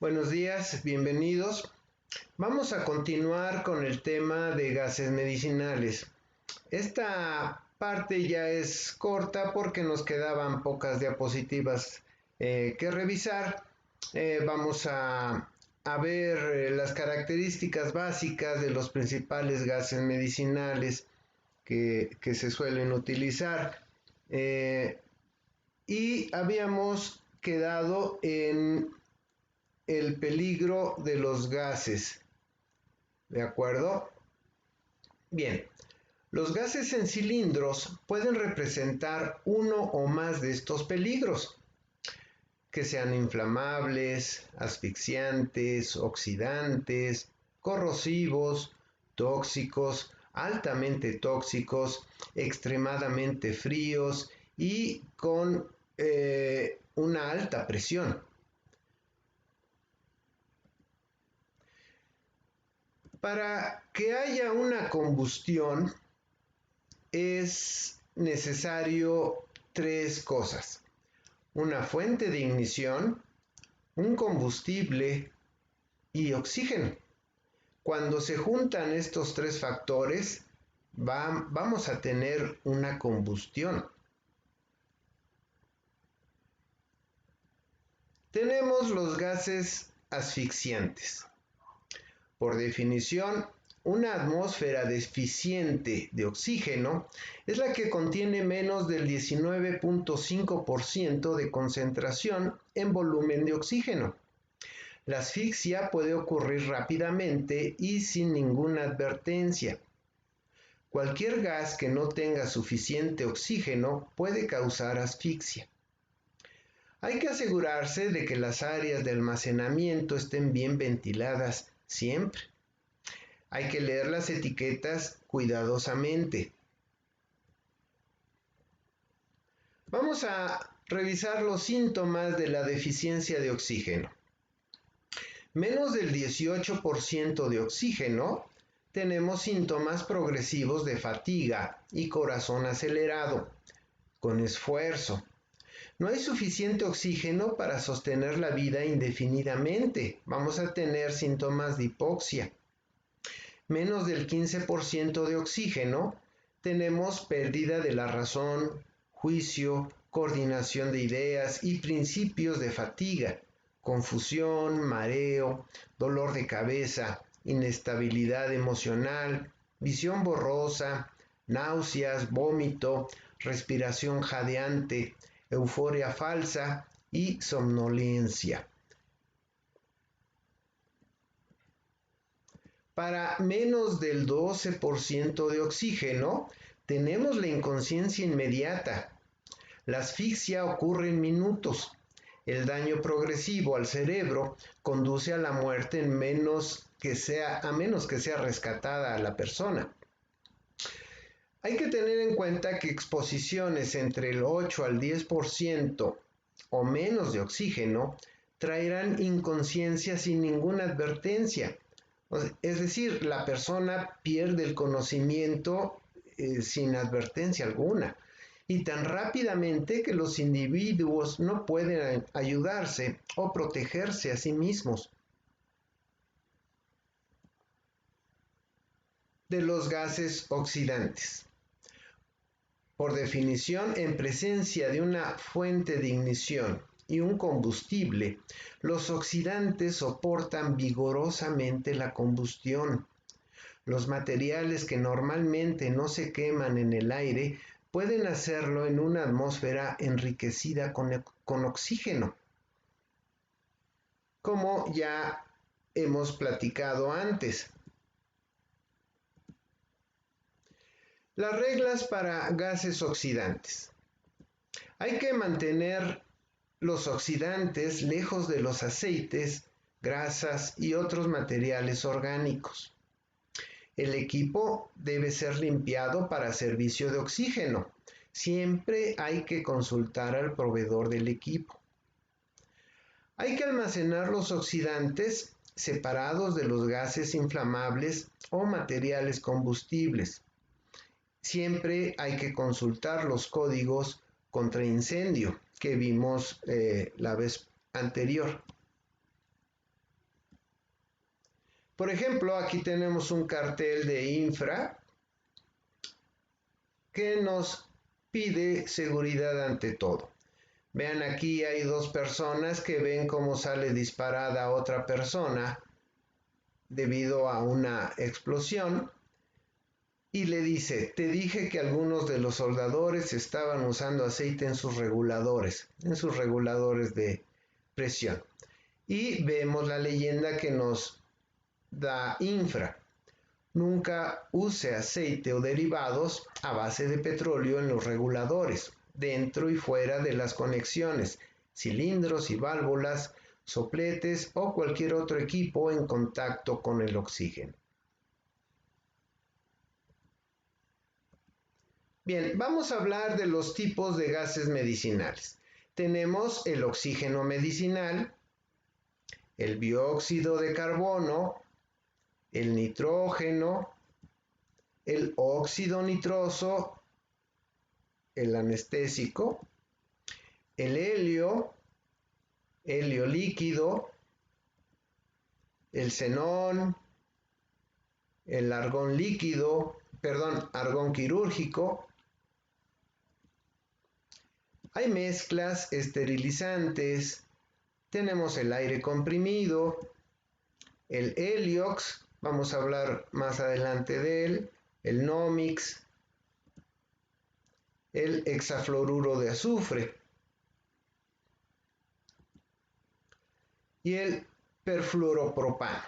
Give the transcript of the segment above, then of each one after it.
Buenos días, bienvenidos. Vamos a continuar con el tema de gases medicinales. Esta parte ya es corta porque nos quedaban pocas diapositivas que revisar. Vamos a ver las características básicas de los principales gases medicinales que se suelen utilizar. Y habíamos quedado en el peligro de los gases. ¿De acuerdo? Bien, los gases en cilindros pueden representar uno o más de estos peligros, que sean inflamables, asfixiantes, oxidantes, corrosivos, tóxicos, altamente tóxicos, extremadamente fríos y con una alta presión. Para que haya una combustión es necesario tres cosas: una fuente de ignición, un combustible y oxígeno. Cuando se juntan estos tres factores, vamos a tener una combustión. Tenemos los gases asfixiantes. Por definición, una atmósfera deficiente de oxígeno es la que contiene menos del 19.5% de concentración en volumen de oxígeno. La asfixia puede ocurrir rápidamente y sin ninguna advertencia. Cualquier gas que no tenga suficiente oxígeno puede causar asfixia. Hay que asegurarse de que las áreas de almacenamiento estén bien ventiladas siempre. Hay que leer las etiquetas cuidadosamente. Vamos a revisar los síntomas de la deficiencia de oxígeno. Menos del 18% de oxígeno, tenemos síntomas progresivos de fatiga y corazón acelerado, con esfuerzo. No hay suficiente oxígeno para sostener la vida indefinidamente. Vamos a tener síntomas de hipoxia. Menos del 15% de oxígeno, tenemos pérdida de la razón, juicio, coordinación de ideas y principios de fatiga, confusión, mareo, dolor de cabeza, inestabilidad emocional, visión borrosa, náuseas, vómito, respiración jadeante, euforia falsa y somnolencia. Para menos del 12% de oxígeno, tenemos la inconsciencia inmediata. La asfixia ocurre en minutos. El daño progresivo al cerebro conduce a la muerte a menos que sea rescatada a la persona. Hay que tener en cuenta que exposiciones entre el 8 al 10% o menos de oxígeno traerán inconsciencia sin ninguna advertencia. Es decir, la persona pierde el conocimiento sin advertencia alguna, y tan rápidamente que los individuos no pueden ayudarse o protegerse a sí mismos. De los gases oxidantes. Por definición, en presencia de una fuente de ignición y un combustible, los oxidantes soportan vigorosamente la combustión. Los materiales que normalmente no se queman en el aire pueden hacerlo en una atmósfera enriquecida con oxígeno, como ya hemos platicado antes. Las reglas para gases oxidantes. Hay que mantener los oxidantes lejos de los aceites, grasas y otros materiales orgánicos. El equipo debe ser limpiado para servicio de oxígeno. Siempre hay que consultar al proveedor del equipo. Hay que almacenar los oxidantes separados de los gases inflamables o materiales combustibles. Siempre hay que consultar los códigos contra incendio que vimos la vez anterior. Por ejemplo, aquí tenemos un cartel de infra que nos pide seguridad ante todo. Vean, aquí hay dos personas que ven cómo sale disparada otra persona debido a una explosión y le dice: te dije que algunos de los soldadores estaban usando aceite en sus reguladores de presión. Y vemos la leyenda que nos da infra: nunca use aceite o derivados a base de petróleo en los reguladores, dentro y fuera de las conexiones, cilindros y válvulas, sopletes o cualquier otro equipo en contacto con el oxígeno. Bien, vamos a hablar de los tipos de gases medicinales. Tenemos el oxígeno medicinal, el dióxido de carbono, el nitrógeno, el óxido nitroso, el anestésico, el helio líquido, el xenón, el argón líquido, argón quirúrgico. Hay mezclas esterilizantes, tenemos el aire comprimido, el heliox, vamos a hablar más adelante de él, el nómix, el hexafluoruro de azufre y el perfluoropropano.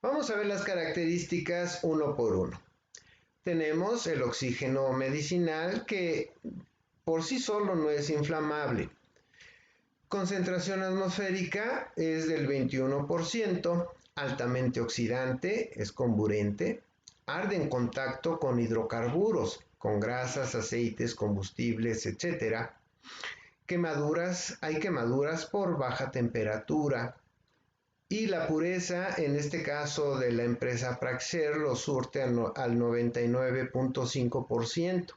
Vamos a ver las características uno por uno. Tenemos el oxígeno medicinal, que por sí solo no es inflamable. Concentración atmosférica es del 21%, altamente oxidante, es comburente, arde en contacto con hidrocarburos, con grasas, aceites, combustibles, etc. Hay quemaduras por baja temperatura. Y la pureza, en este caso de la empresa Praxair, lo surte al 99.5%.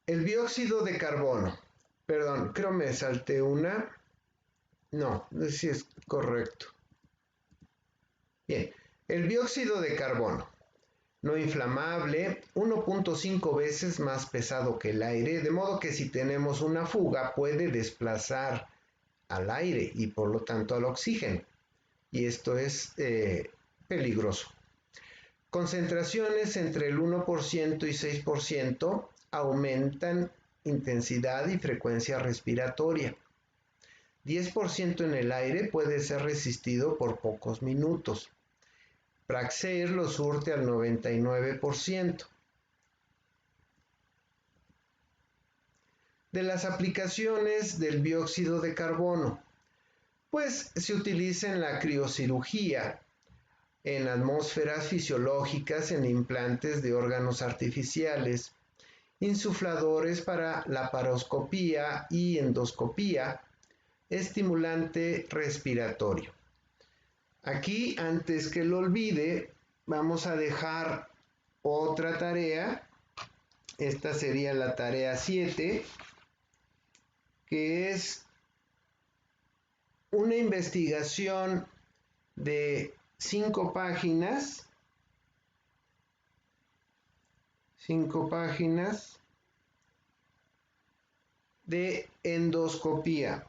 El dióxido de carbono, perdón, creo me salté una. No, sí es correcto. Bien, el dióxido de carbono, no inflamable, 1.5 veces más pesado que el aire, de modo que si tenemos una fuga puede desplazar al aire y por lo tanto al oxígeno, y esto es peligroso. Concentraciones entre el 1% y 6% aumentan intensidad y frecuencia respiratoria. 10% en el aire puede ser resistido por pocos minutos. Praxair lo surte al 99%. De las aplicaciones del dióxido de carbono, pues se utiliza en la criocirugía, en atmósferas fisiológicas, en implantes de órganos artificiales, insufladores para laparoscopía y endoscopía, estimulante respiratorio. Aquí, antes que lo olvide, vamos a dejar otra tarea. Esta sería la tarea 7, que es una investigación de 5 páginas. 5 páginas de endoscopía.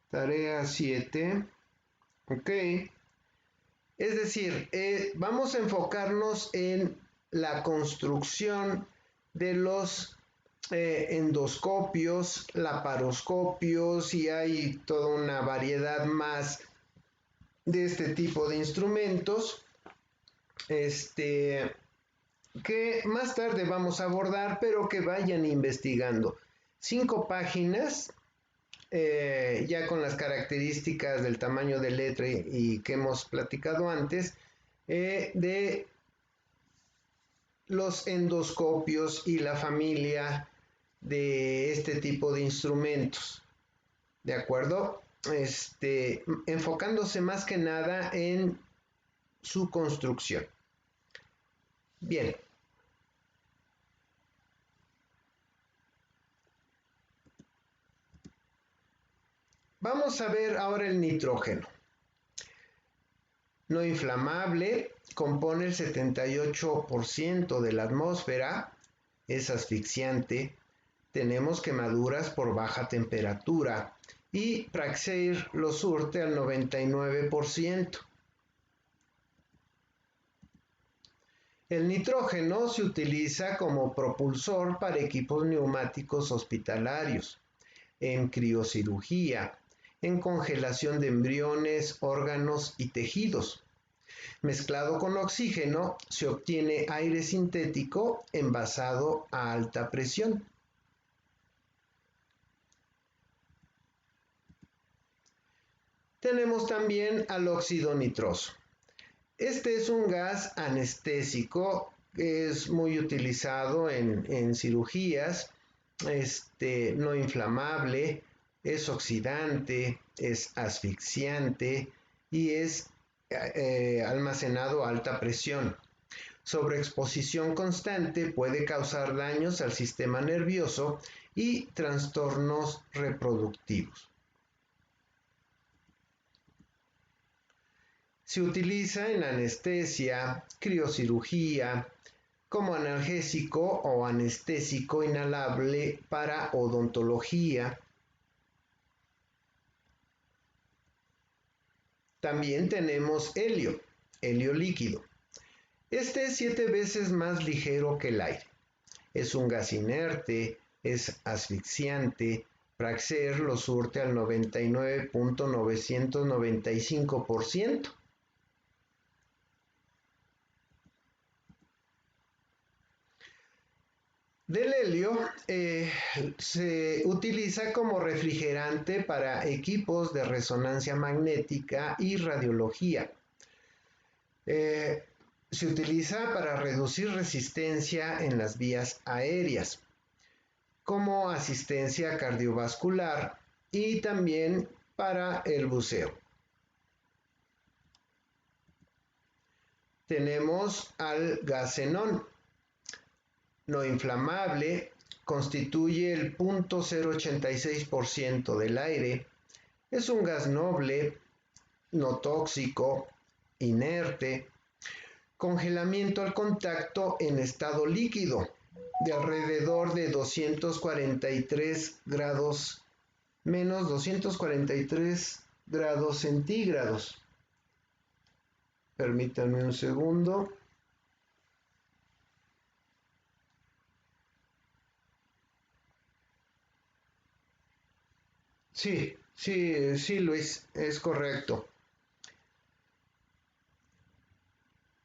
Tarea 7. Ok. Es decir, vamos a enfocarnos en la construcción de los endoscopios, laparoscopios, y hay toda una variedad más de este tipo de instrumentos, que más tarde vamos a abordar, pero que vayan investigando. 5 páginas, ya con las características del tamaño de letra y que hemos platicado antes, de los endoscopios y la familia de este tipo de instrumentos, ¿de acuerdo? Enfocándose más que nada en su construcción. Bien. Vamos a ver ahora el nitrógeno. No inflamable, compone el 78% de la atmósfera, es asfixiante, tenemos quemaduras por baja temperatura y Praxair lo surte al 99%. El nitrógeno se utiliza como propulsor para equipos neumáticos hospitalarios, en criocirugía, en congelación de embriones, órganos y tejidos. Mezclado con oxígeno se obtiene aire sintético envasado a alta presión. Tenemos también al óxido nitroso. Este es un gas anestésico que es muy utilizado en cirugías, no inflamable, es oxidante, es asfixiante y es almacenado a alta presión. Sobreexposición constante puede causar daños al sistema nervioso y trastornos reproductivos. Se utiliza en anestesia, criocirugía, como analgésico o anestésico inhalable para odontología. También tenemos helio líquido. Este es 7 veces más ligero que el aire. Es un gas inerte, es asfixiante. Praxair lo surte al 99.995%. Del helio se utiliza como refrigerante para equipos de resonancia magnética y radiología. Se utiliza para reducir resistencia en las vías aéreas, como asistencia cardiovascular y también para el buceo. Tenemos al gas xenón. No inflamable, constituye el 0.086% del aire, es un gas noble, no tóxico, inerte, congelamiento al contacto en estado líquido de alrededor de 243 grados menos 243 grados centígrados. Permítanme un segundo. Sí, Luis, es correcto.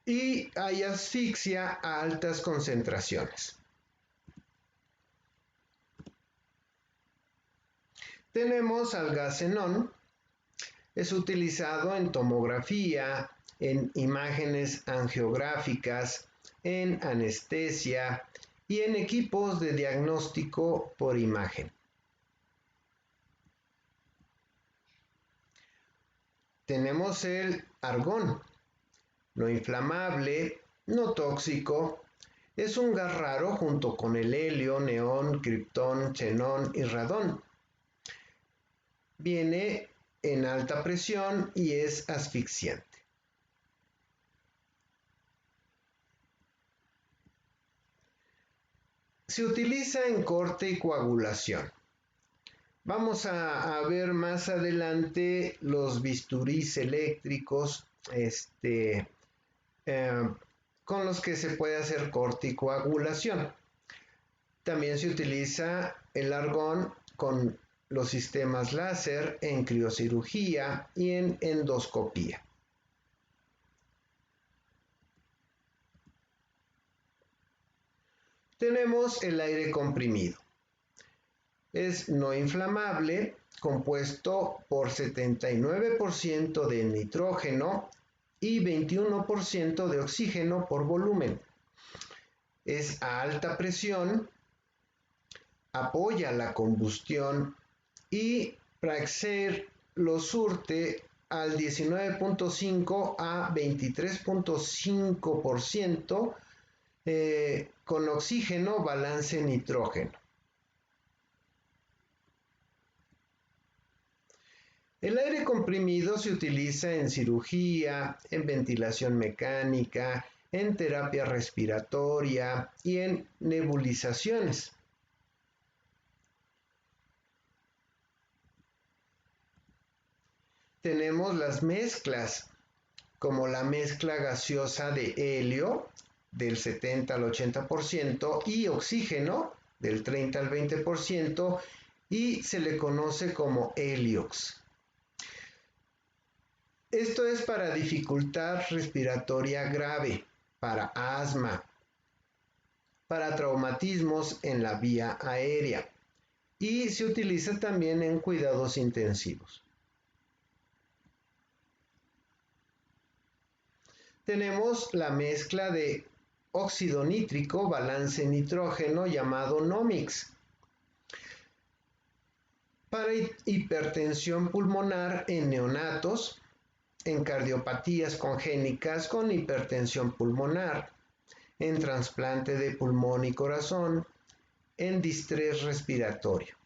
Y hay asfixia a altas concentraciones. Tenemos al gas xenón. Es utilizado en tomografía, en imágenes angiográficas, en anestesia y en equipos de diagnóstico por imagen. Tenemos el argón, no inflamable, no tóxico, es un gas raro junto con el helio, neón, criptón, xenón y radón. Viene en alta presión y es asfixiante. Se utiliza en corte y coagulación. Vamos a ver más adelante los bisturís eléctricos con los que se puede hacer corte y coagulación. También se utiliza el argón con los sistemas láser en criocirugía y en endoscopía. Tenemos el aire comprimido. Es no inflamable, compuesto por 79% de nitrógeno y 21% de oxígeno por volumen. Es a alta presión, apoya la combustión y Praxair lo surte al 19.5 a 23.5% con oxígeno, balance nitrógeno. El aire comprimido se utiliza en cirugía, en ventilación mecánica, en terapia respiratoria y en nebulizaciones. Tenemos las mezclas, como la mezcla gaseosa de helio del 70 al 80% y oxígeno del 30 al 20% y se le conoce como heliox. Esto es para dificultad respiratoria grave, para asma, para traumatismos en la vía aérea y se utiliza también en cuidados intensivos. Tenemos la mezcla de óxido nítrico, balance nitrógeno, llamado NOMIX, para hipertensión pulmonar en neonatos, en cardiopatías congénitas con hipertensión pulmonar, en trasplante de pulmón y corazón, en distrés respiratorio.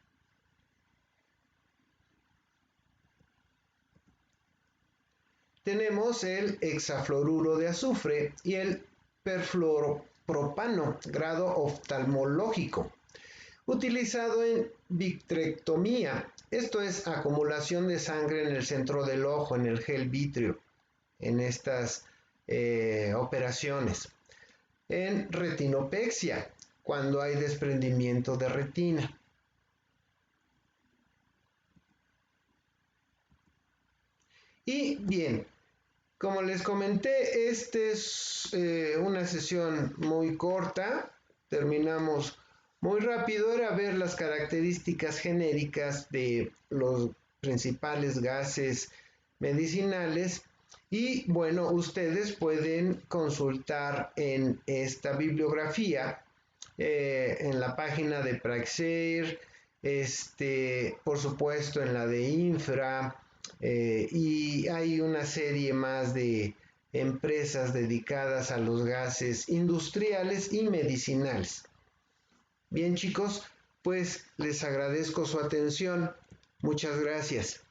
Tenemos el hexafluoruro de azufre y el perfluoropropano, grado oftalmológico, utilizado en vitrectomía, esto es acumulación de sangre en el centro del ojo, en el gel vítreo, en estas operaciones. En retinopexia, cuando hay desprendimiento de retina. Y bien, como les comenté, esta es una sesión muy corta, terminamos muy rápido, era ver las características genéricas de los principales gases medicinales y bueno, ustedes pueden consultar en esta bibliografía, en la página de Praxair, por supuesto en la de Infra, y hay una serie más de empresas dedicadas a los gases industriales y medicinales. Bien chicos, pues les agradezco su atención. Muchas gracias.